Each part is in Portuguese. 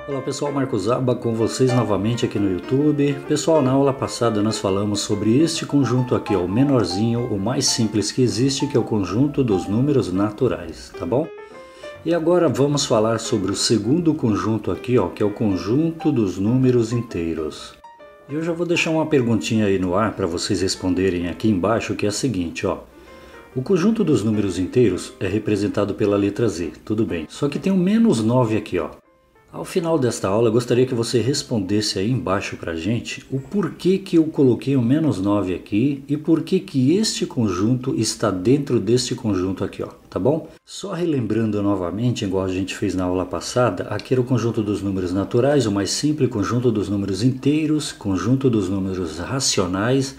Olá pessoal, Marcos Zaba com vocês novamente aqui no YouTube. Pessoal, na aula passada nós falamos sobre este conjunto aqui, ó, o menorzinho, o mais simples que existe, que é o conjunto dos números naturais, tá bom? E agora vamos falar sobre o segundo conjunto aqui, ó, que é o conjunto dos números inteiros. E eu já vou deixar uma perguntinha aí no ar para vocês responderem aqui embaixo, que é a seguinte, ó. O conjunto dos números inteiros é representado pela letra Z, tudo bem. Só que tem um menos 9 aqui, ó. Ao final desta aula, eu gostaria que você respondesse aí embaixo pra gente o porquê que eu coloquei o menos 9 aqui e por que este conjunto está dentro deste conjunto aqui, ó, tá bom? Só relembrando novamente, igual a gente fez na aula passada, aqui era o conjunto dos números naturais, o mais simples, conjunto dos números inteiros, conjunto dos números racionais,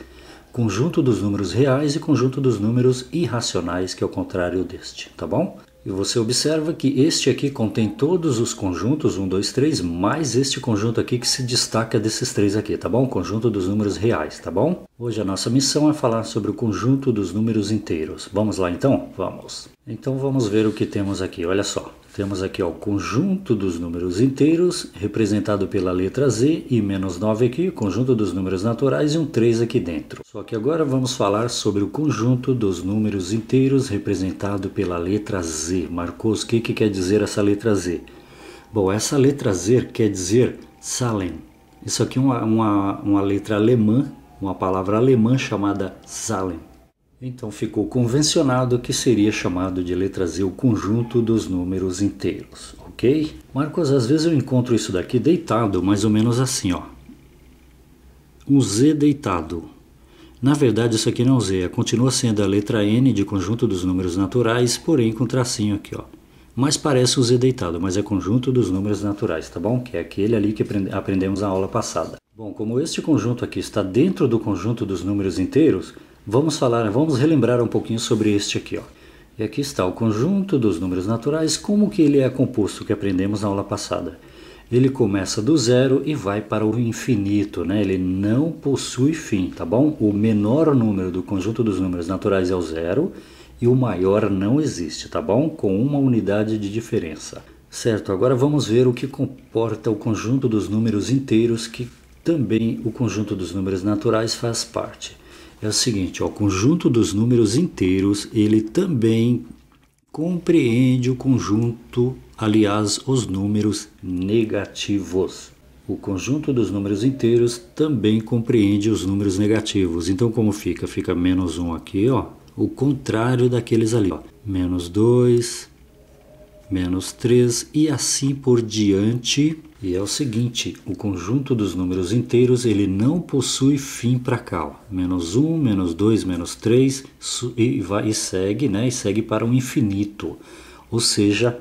conjunto dos números reais e conjunto dos números irracionais, que é o contrário deste, tá bom? E você observa que este aqui contém todos os conjuntos, 1, 2, 3, mais este conjunto aqui que se destaca desses três aqui, tá bom? O conjunto dos números reais, tá bom? Hoje a nossa missão é falar sobre o conjunto dos números inteiros. Vamos lá então? Vamos! Então vamos ver o que temos aqui, olha só. Temos aqui ó, o conjunto dos números inteiros, representado pela letra Z, e menos 9 aqui, o conjunto dos números naturais e um 3 aqui dentro. Só que agora vamos falar sobre o conjunto dos números inteiros, representado pela letra Z. Marcos, o que quer dizer essa letra Z? Bom, essa letra Z quer dizer Zahlen. Isso aqui é uma letra alemã, uma palavra alemã chamada Zahlen. Então ficou convencionado que seria chamado de letra Z o conjunto dos números inteiros, ok? Marcos, às vezes eu encontro isso daqui deitado, mais ou menos assim, ó. Um Z deitado. Na verdade isso aqui não é um Z, continua sendo a letra N de conjunto dos números naturais, porém com tracinho aqui, ó. Mas parece um Z deitado, mas é conjunto dos números naturais, tá bom? Que é aquele ali que aprendemos na aula passada. Bom, como este conjunto aqui está dentro do conjunto dos números inteiros, vamos relembrar um pouquinho sobre este aqui, ó. E aqui está o conjunto dos números naturais, como que ele é composto, que aprendemos na aula passada. Ele começa do zero e vai para o infinito, né? Ele não possui fim, tá bom? O menor número do conjunto dos números naturais é o zero e o maior não existe, tá bom? Com uma unidade de diferença. Certo, agora vamos ver o que comporta o conjunto dos números inteiros, que também o conjunto dos números naturais faz parte. É o seguinte, ó, o conjunto dos números inteiros, ele também compreende o conjunto, aliás, os números negativos. O conjunto dos números inteiros também compreende os números negativos. Então como fica? Fica menos 1 aqui, ó, o contrário daqueles ali, ó. Menos 2, menos 3 e assim por diante. E é o seguinte, o conjunto dos números inteiros, ele não possui fim para cá, ó. Menos 1, menos 2, menos 3 e segue, né? E segue para o infinito. Ou seja,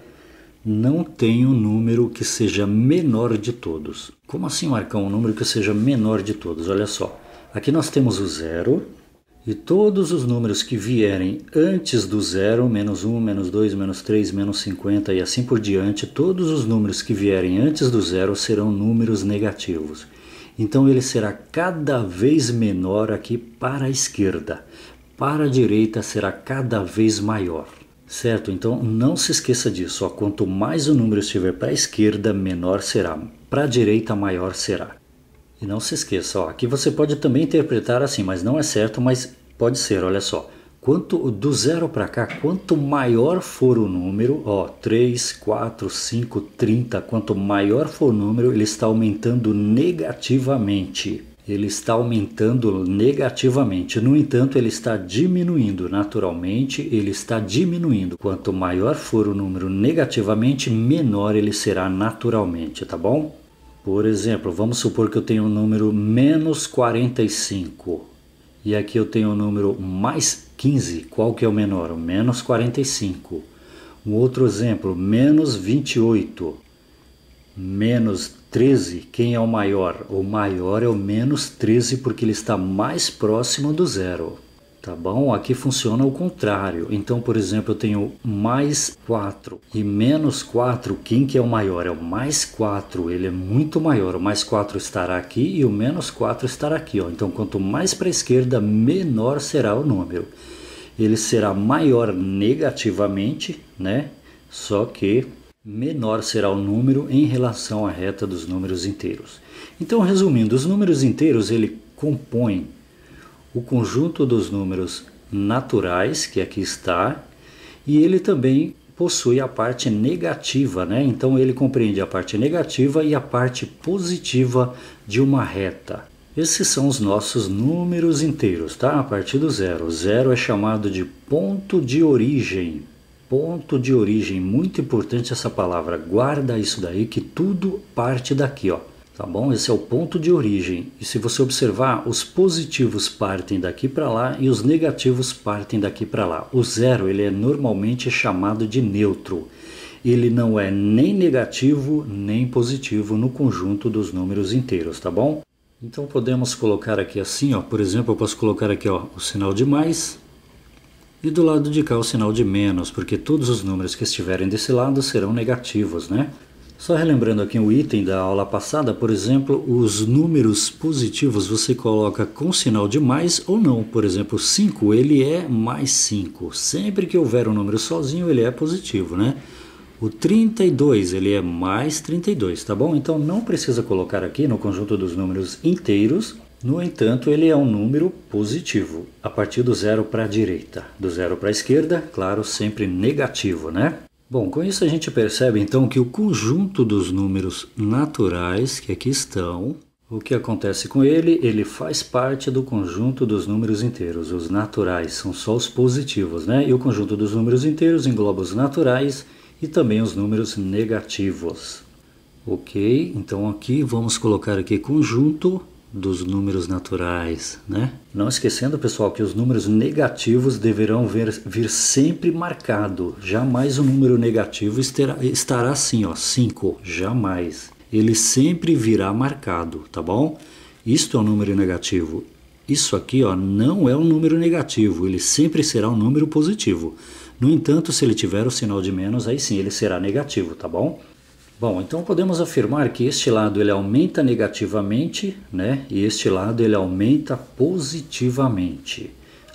não tem um número que seja menor de todos. Como assim marcar um número que seja menor de todos? Olha só, aqui nós temos o zero. E todos os números que vierem antes do zero, menos 1, menos 2, menos 3, menos 50 e assim por diante, todos os números que vierem antes do zero serão números negativos. Então ele será cada vez menor aqui para a esquerda. Para a direita será cada vez maior. Certo? Então não se esqueça disso. Ó. Quanto mais o número estiver para a esquerda, menor será. Para a direita, maior será. E não se esqueça, ó, aqui você pode também interpretar assim, mas não é certo, mas pode ser, olha só. Do zero para cá, quanto maior for o número, ó, 3, 4, 5, 30, quanto maior for o número, ele está aumentando negativamente. Ele está aumentando negativamente. No entanto, ele está diminuindo. Naturalmente, ele está diminuindo. Quanto maior for o número negativamente, menor ele será naturalmente, tá bom? Por exemplo, vamos supor que eu tenho o número menos 45 e aqui eu tenho o número mais 15. Qual que é o menor? O menos 45. Um outro exemplo, menos 28, menos 13. Quem é o maior? O maior é o menos 13 porque ele está mais próximo do zero. Tá bom? Aqui funciona o contrário. Então, por exemplo, eu tenho mais 4 e menos 4. Quem que é o maior? É o mais 4. Ele é muito maior. O mais 4 estará aqui e o menos 4 estará aqui. Ó. Então, quanto mais para a esquerda, menor será o número. Ele será maior negativamente, né? Só que menor será o número em relação à reta dos números inteiros. Então, resumindo, os números inteiros ele compõem o conjunto dos números naturais, que aqui está, e ele também possui a parte negativa, né? Então ele compreende a parte negativa e a parte positiva de uma reta. Esses são os nossos números inteiros, tá? A partir do zero. O zero é chamado de ponto de origem. Ponto de origem, muito importante essa palavra. Guarda isso daí que tudo parte daqui, ó. Tá bom? Esse é o ponto de origem. E se você observar, os positivos partem daqui para lá e os negativos partem daqui para lá. O zero, ele é normalmente chamado de neutro. Ele não é nem negativo nem positivo no conjunto dos números inteiros, tá bom? Então podemos colocar aqui assim, ó. Por exemplo, eu posso colocar aqui, ó, o sinal de mais e do lado de cá o sinal de menos, porque todos os números que estiverem desse lado serão negativos, né? Só relembrando aqui o item da aula passada, por exemplo, os números positivos você coloca com sinal de mais ou não. Por exemplo, 5, ele é mais 5. Sempre que houver um número sozinho, ele é positivo, né? O 32, ele é mais 32, tá bom? Então não precisa colocar aqui no conjunto dos números inteiros. No entanto, ele é um número positivo, a partir do zero para a direita. Do zero para a esquerda, claro, sempre negativo, né? Bom, com isso a gente percebe então que o conjunto dos números naturais que aqui estão, o que acontece com ele? Ele faz parte do conjunto dos números inteiros. Os naturais são só os positivos, né? E o conjunto dos números inteiros engloba os naturais e também os números negativos. Ok, então aqui vamos colocar aqui conjunto dos números naturais, né? Não esquecendo, pessoal, que os números negativos deverão vir sempre marcado. Jamais o número negativo estará assim, ó, 5, jamais. Ele sempre virá marcado, tá bom? Isto é um número negativo. Isso aqui, ó, não é um número negativo, ele sempre será um número positivo. No entanto, se ele tiver o sinal de menos, aí sim ele será negativo, tá bom? Bom, então podemos afirmar que este lado ele aumenta negativamente, né? E este lado ele aumenta positivamente.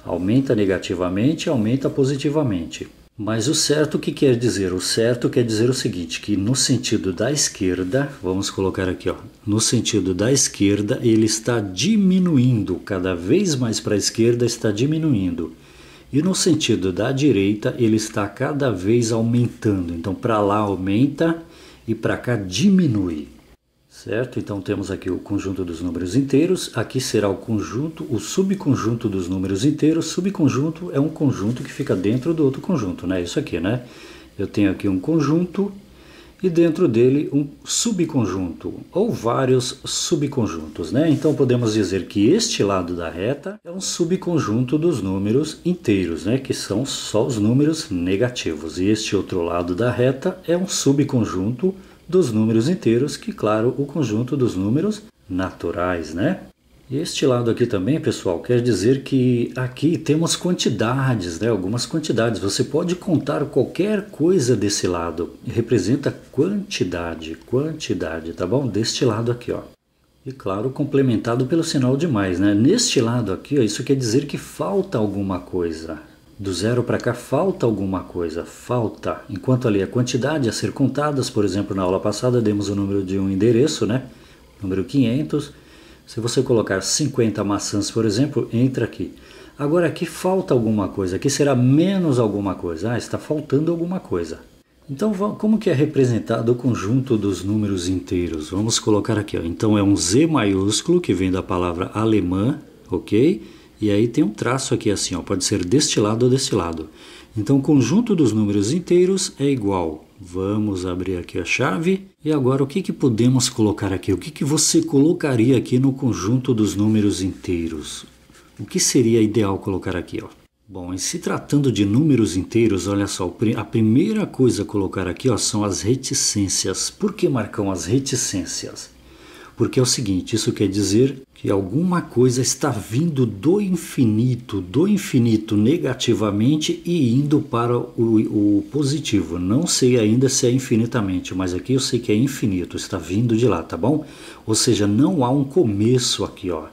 Aumenta negativamente, aumenta positivamente. Mas o certo o que quer dizer? O certo quer dizer o seguinte, que no sentido da esquerda, vamos colocar aqui, ó, no sentido da esquerda ele está diminuindo, cada vez mais para a esquerda está diminuindo. E no sentido da direita ele está cada vez aumentando. Então para lá aumenta e para cá diminui, certo? Então temos aqui o conjunto dos números inteiros, aqui será o conjunto, o subconjunto dos números inteiros. Subconjunto é um conjunto que fica dentro do outro conjunto, né? Isso aqui, né? Eu tenho aqui um conjunto e dentro dele um subconjunto, ou vários subconjuntos, né? Então podemos dizer que este lado da reta é um subconjunto dos números inteiros, né? Que são só os números negativos. E este outro lado da reta é um subconjunto dos números inteiros, que, claro, o conjunto dos números naturais, né? Este lado aqui também, pessoal, quer dizer que aqui temos quantidades, né? Algumas quantidades. Você pode contar qualquer coisa desse lado. Representa quantidade, tá bom? Deste lado aqui, ó. E claro, complementado pelo sinal de mais, né? Neste lado aqui, ó, isso quer dizer que falta alguma coisa. Do zero para cá falta alguma coisa, falta. Enquanto ali a quantidade a ser contadas, por exemplo, na aula passada demos o número de um endereço, né? Número 500. Se você colocar 50 maçãs, por exemplo, entra aqui. Agora aqui falta alguma coisa, aqui será menos alguma coisa. Ah, está faltando alguma coisa. Então, como que é representado o conjunto dos números inteiros? Vamos colocar aqui, ó. Então é um Z maiúsculo, que vem da palavra alemã, ok? E aí tem um traço aqui assim, ó, pode ser deste lado ou deste lado. Então o conjunto dos números inteiros é igual. Vamos abrir aqui a chave. E agora o que podemos colocar aqui? O que você colocaria aqui no conjunto dos números inteiros? O que seria ideal colocar aqui, ó? Bom, em se tratando de números inteiros, olha só, a primeira coisa a colocar aqui, ó, são as reticências. Por que marcam as reticências? Porque é o seguinte, isso quer dizer que alguma coisa está vindo do infinito negativamente e indo para o positivo. Não sei ainda se é infinitamente, mas aqui eu sei que é infinito, está vindo de lá, tá bom? Ou seja, não há um começo aqui, ó,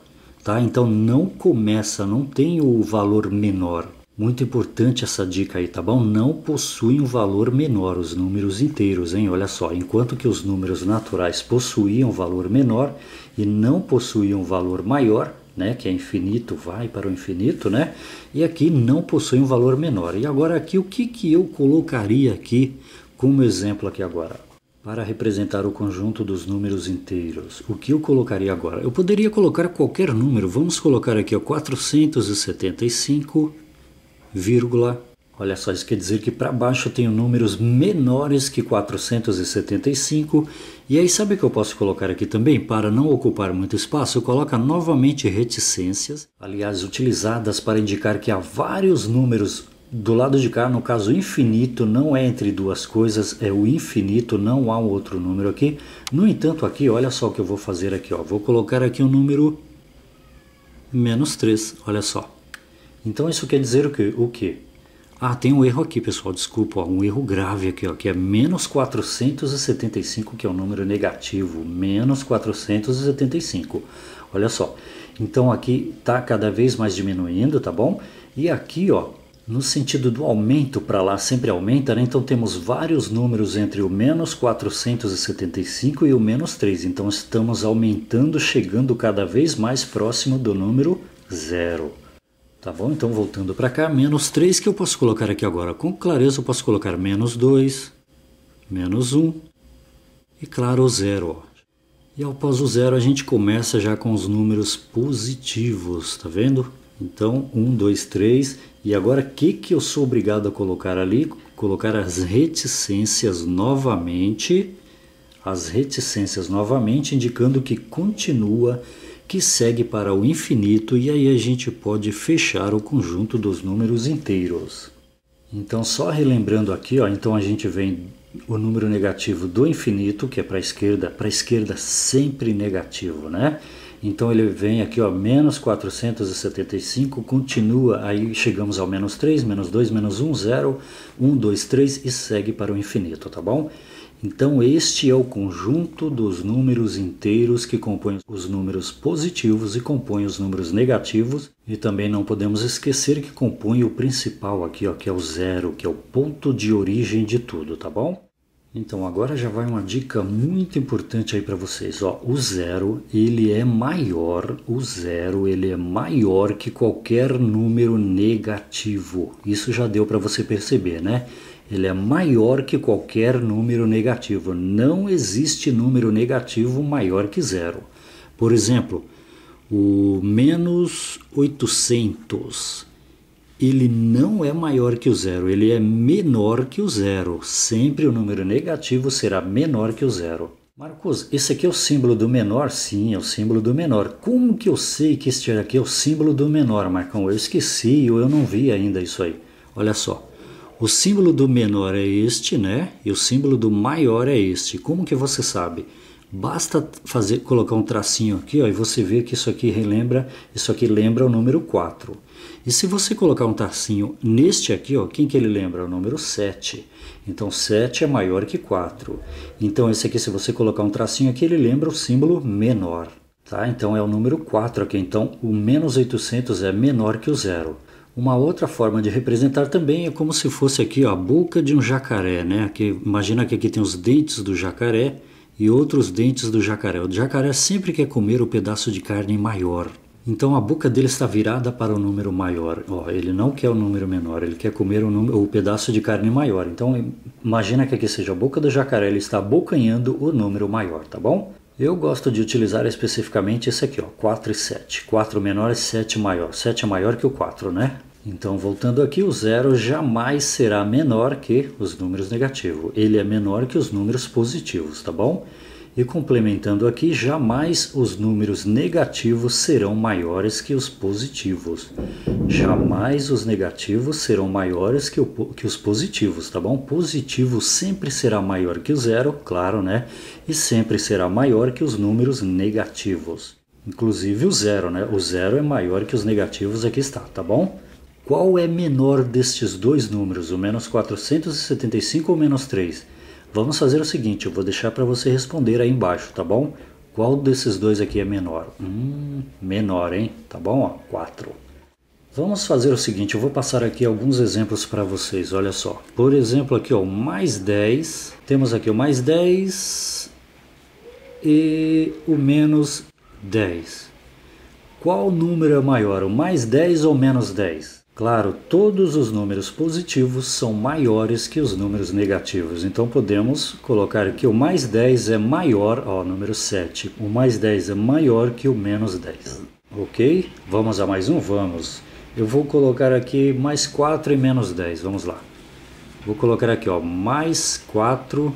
tá? Então não começa, não tem o valor menor. Muito importante essa dica aí, tá bom? Não possuem um valor menor, os números inteiros, hein? Olha só, enquanto que os números naturais possuíam valor menor e não possuíam valor maior, né? Que é infinito, vai para o infinito, né? E aqui não possui um valor menor. E agora aqui, o que eu colocaria aqui como exemplo aqui agora? Para representar o conjunto dos números inteiros, o que eu colocaria agora? Eu poderia colocar qualquer número, vamos colocar aqui ó, 475, olha só, isso quer dizer que para baixo eu tenho números menores que 475. E aí sabe o que eu posso colocar aqui também? Para não ocupar muito espaço, eu coloco novamente reticências, aliás, utilizadas para indicar que há vários números do lado de cá, no caso infinito, não é entre duas coisas, é o infinito, não há um outro número aqui. No entanto aqui, olha só o que eu vou fazer aqui, ó. Vou colocar aqui o número -3, olha só. Então isso quer dizer o quê? Ah, tem um erro aqui, pessoal, desculpa, ó, um erro grave aqui, ó, que é -475, que é um número negativo, -475. Olha só, então aqui está cada vez mais diminuindo, tá bom? E aqui, ó, no sentido do aumento para lá, sempre aumenta, né? Então temos vários números entre o -475 e o -3, então estamos aumentando, chegando cada vez mais próximo do número 0. Tá bom? Então voltando para cá, -3 que eu posso colocar aqui agora. Com clareza eu posso colocar -2, -1 e claro o 0. Ó. E após o 0 a gente começa já com os números positivos, tá vendo? Então 1, 2, 3 e agora o que eu sou obrigado a colocar ali? Colocar as reticências novamente, indicando que continua, que segue para o infinito, e aí a gente pode fechar o conjunto dos números inteiros. Então só relembrando aqui, ó, então a gente vem o número negativo do infinito, que é para a esquerda sempre negativo, né? Então ele vem aqui, ó, -475, continua, aí chegamos ao -3, -2, -1, 0, 1, 2, 3 e segue para o infinito, tá bom? Então este é o conjunto dos números inteiros que compõem os números positivos e compõem os números negativos. E também não podemos esquecer que compõe o principal aqui, ó, que é o 0, que é o ponto de origem de tudo, tá bom? Então agora já vai uma dica muito importante aí para vocês. Ó, o 0 ele é maior que qualquer número negativo. Isso já deu para você perceber, né? Ele é maior que qualquer número negativo. Não existe número negativo maior que 0. Por exemplo, o -800, ele não é maior que o 0, ele é menor que o 0. Sempre o número negativo será menor que o 0. Marcos, esse aqui é o símbolo do menor? Sim, é o símbolo do menor. Como que eu sei que este aqui é o símbolo do menor, Marcão? Eu esqueci ou eu não vi ainda isso aí. Olha só. O símbolo do menor é este, né? E o símbolo do maior é este. Como que você sabe? Basta colocar um tracinho aqui, ó, e você vê que isso aqui lembra o número 4. E se você colocar um tracinho neste aqui, ó, quem que ele lembra? O número 7. Então 7 é maior que 4. Então esse aqui, se você colocar um tracinho aqui, ele lembra o símbolo menor. Tá? Então é o número 4 aqui. Então o -800 é menor que o 0. Uma outra forma de representar também é como se fosse aqui, ó, a boca de um jacaré, né? Aqui, imagina que aqui tem os dentes do jacaré e outros dentes do jacaré. O jacaré sempre quer comer o pedaço de carne maior. Então a boca dele está virada para o número maior. Ó, ele não quer o número menor, ele quer comer o pedaço de carne maior. Então imagina que aqui seja a boca do jacaré, ele está abocanhando o número maior, tá bom? Eu gosto de utilizar especificamente esse aqui, ó, 4 e 7. 4 menor e 7 maior. 7 é maior que o 4, né? Então, voltando aqui, o 0 jamais será menor que os números negativos. Ele é menor que os números positivos, tá bom? E complementando aqui, jamais os números negativos serão maiores que os positivos. Jamais os negativos serão maiores que os positivos, tá bom? Positivo sempre será maior que o 0, claro, né? E sempre será maior que os números negativos. Inclusive o 0, né? O 0 é maior que os negativos, aqui está, tá bom? Qual é menor destes dois números, o -475 ou -3? Vamos fazer o seguinte, eu vou deixar para você responder aí embaixo, tá bom? Qual desses dois aqui é menor? Menor, hein? Tá bom? Ó, 4. Vamos fazer o seguinte, eu vou passar aqui alguns exemplos para vocês, olha só. Por exemplo, aqui ó, o mais 10, temos aqui o mais 10 e o menos 10. Qual número é maior, o mais 10 ou menos 10? Claro, todos os números positivos são maiores que os números negativos, então podemos colocar aqui o mais 10 é maior, ó, número 7, o mais 10 é maior que o menos 10. Ok? Vamos a mais um? Vamos. Eu vou colocar aqui mais 4 e menos 10, vamos lá. Vou colocar aqui, ó, mais 4,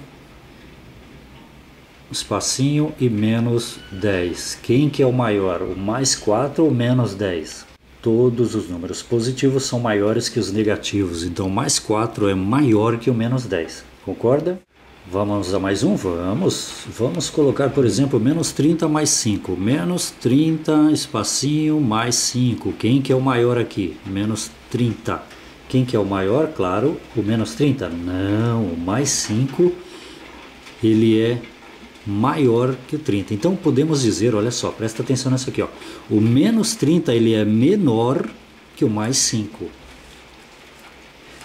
espacinho e menos 10. Quem que é o maior, o mais 4 ou menos 10? Todos os números positivos são maiores que os negativos, então mais 4 é maior que o menos 10. Concorda? Vamos a mais um? Vamos. Vamos colocar, por exemplo, menos 30 mais 5. Menos 30, espacinho, mais 5. Quem que é o maior aqui? Menos 30. Quem que é o maior? Claro, o menos 30. Não, o mais 5, ele é maior que o 30. Então podemos dizer, olha só, presta atenção nessa aqui, ó. O menos 30 ele é menor que o mais 5.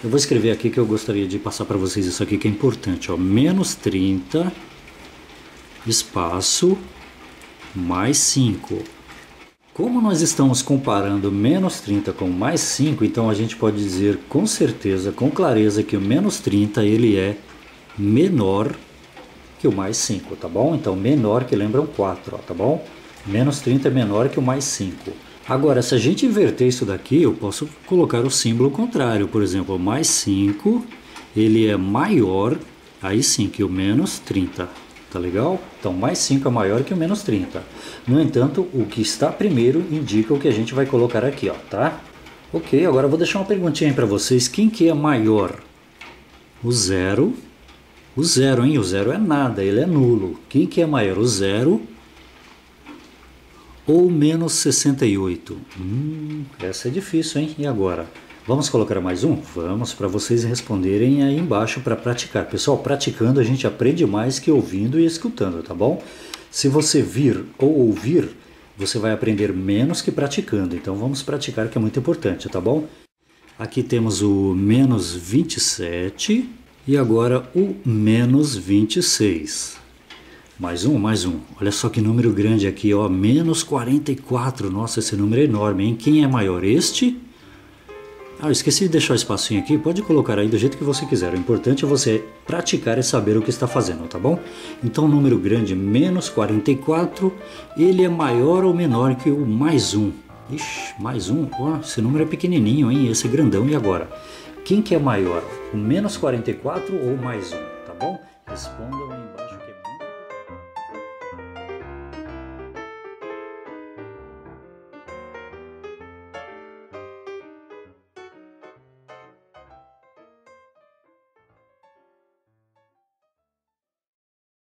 Eu vou escrever aqui que eu gostaria de passar para vocês isso aqui que é importante, ó. Menos 30, espaço, mais 5. Como nós estamos comparando menos 30 com mais 5, então a gente pode dizer com certeza, com clareza, que o menos 30 ele é menor que o mais 5, tá bom? Então menor que lembram 4, ó, tá bom? Menos 30 é menor que o mais 5. Agora, se a gente inverter isso daqui, eu posso colocar o símbolo contrário. Por exemplo, o mais 5, ele é maior, aí sim, que o menos 30. Tá legal? Então, mais 5 é maior que o menos 30. No entanto, o que está primeiro indica o que a gente vai colocar aqui, ó, tá? Ok, agora eu vou deixar uma perguntinha aí para vocês. Quem que é maior? O zero. O zero, hein? O zero é nada, ele é nulo. Quem que é maior? O zero ou menos 68? Essa é difícil, hein? E agora? Vamos colocar mais um? Vamos, para vocês responderem aí embaixo para praticar. Pessoal, praticando a gente aprende mais que ouvindo e escutando, tá bom? Se você vir ou ouvir, você vai aprender menos que praticando. Então vamos praticar, que é muito importante, tá bom? Aqui temos o menos 27 e agora o menos 26. Mais um, mais um. Olha só que número grande aqui, ó. Menos 44. Nossa, esse número é enorme, hein? Quem é maior? Este? Ah, eu esqueci de deixar o espacinho aqui. Pode colocar aí do jeito que você quiser. O importante é você praticar e saber o que está fazendo, tá bom? Então, o número grande, menos 44, ele é maior ou menor que o mais um? Ixi, mais um. Ó, esse número é pequenininho, hein? Esse é grandão. E agora? Quem que é maior? O menos 44 ou mais um? Tá bom? Responda.